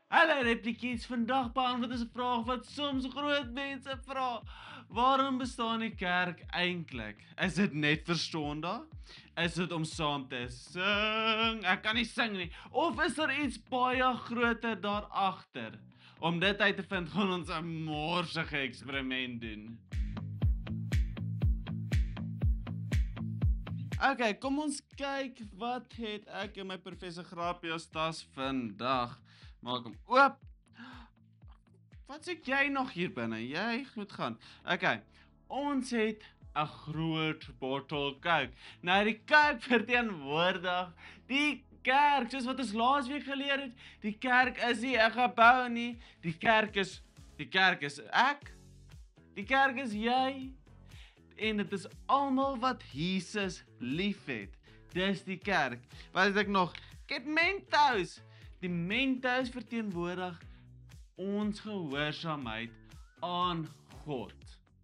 Hallo replikies, vandag beantwoord ons 'n vraag wat soms groot mense vra. Waarom bestaan die kerk eintlik? Is dit net vir Sondag? Is dit om saam te sing? Ek kan nie sing nie. Of is daar iets baie groter daar agter? Om dit uit te vind, gaan ons 'n morsige eksperiment doen. Okay, kom ons kyk wat het ek in my professor Grapios tas vandag. Maak hom oop. Wat sê jy nog hier binne? Jy moet gaan. Okay, ons het 'n groot bottel Coke. Nou die Coke verteenwoordig die kerk, soos wat ons laasweek geleer het. Die kerk is nie 'n gebou nie. Die kerk is ek. Die kerk is jy. En dit is almal wat Jesus liefhet. Dis die kerk. Wat het ek nog? Ek het Mentos. Die Mentos verteenwoordig ons gehoorsaamheid aan God.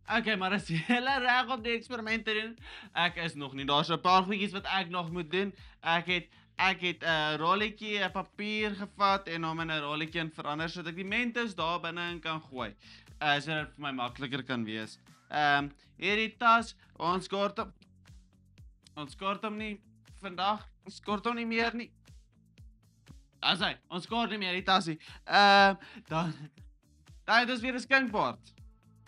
Okay, maar as jy reg op die eksperiment te doen, ek is nog nie. Daar's 'n paar goedjies wat ek nog moet doen. Ek het 'n rolletjie, 'n papier gevat en hom in 'n rolletjie in verander sodat ek die Mentos daar binne in kan gooi. Sodat dit vir my makliker kan wees. Hierdie tas, ons kort hom nie vandag, ons kort hom nie meer nie. Ons kort nie meer die tas nie. Dan het ons weer 'n skinkbord.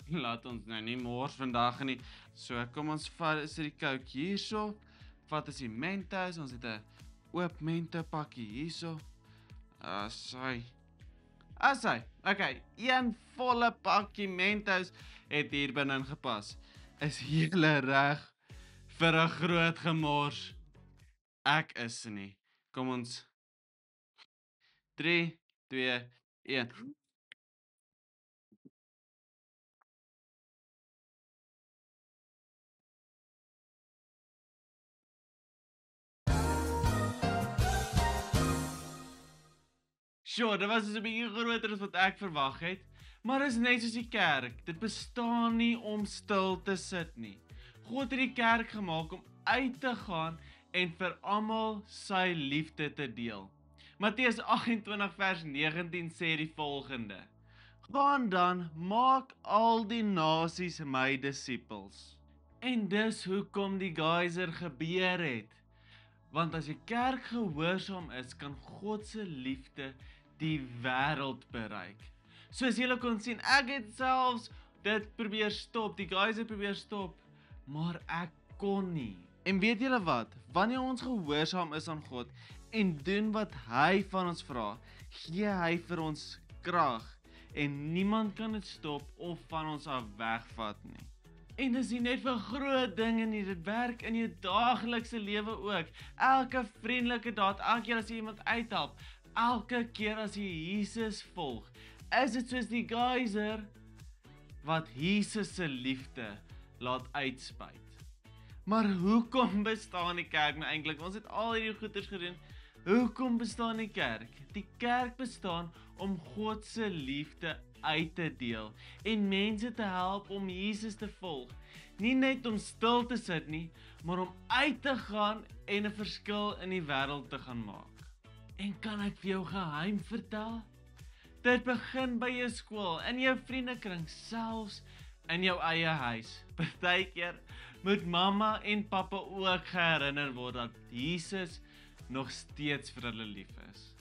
Laat ons nou nie mors vandag nie. So, kom ons vat is die Coke hierso. Vat ons die Mentos, ons het 'n oop Mento pakkie hierso. Okay, een volle pakkie Mentos het hier binne gepas. Is julle reg vir 'n groot gemors? Ek is nie. Kom ons 3, 2, 1. Sjoe, dit was dus 'n bietjie groter as wat ek verwag het. Maar is net soos die kerk. Dit bestaan nie om stil te sit nie. God het die kerk gemaak om uit te gaan en vir almal sy liefde te deel. Matteus 28 vers 19 sê die volgende: Gaan dan, maak al die nasies my disippels. En dis hoekom die geyser gebeur het. Want as die kerk gehoorsaam is, kan God se liefde die wêreld bereik. Soos julle kon sien, ek het selfs dit probeer stop, die geyser probeer stop, maar ek kon nie. En weet julle wat? Wanneer ons gehoorsaam is aan God en doen wat hy van ons vra, gee hy vir ons krag en niemand kan dit stop of van ons af wegvat nie. En dis nie net vir groot dinge nie, dit werk in jou daaglikse lewe ook. Elke vriendelike daad, elke keer as jy iemand uithelp, elke keer as jy Jesus volg, is dit soos die geyser wat Jesus se liefde laat uitspuit. Maar hoekom bestaan die kerk nou eintlik? Ons het al hierdie goeders gedoen. Hoekom bestaan die kerk? Die kerk bestaan om God se liefde uit te deel en mense te help om Jesus te volg. Nie net om stil te sit nie, maar om uit te gaan en 'n verskil in die wêreld te gaan maak. En kan ek vir jou geheim vertel? Dit begin by jou skool, in jou vriendekring, selfs in jou eie huis. Partykeer moet mamma en pappa ook herinner word dat Jesus nog steeds vir hulle lief is.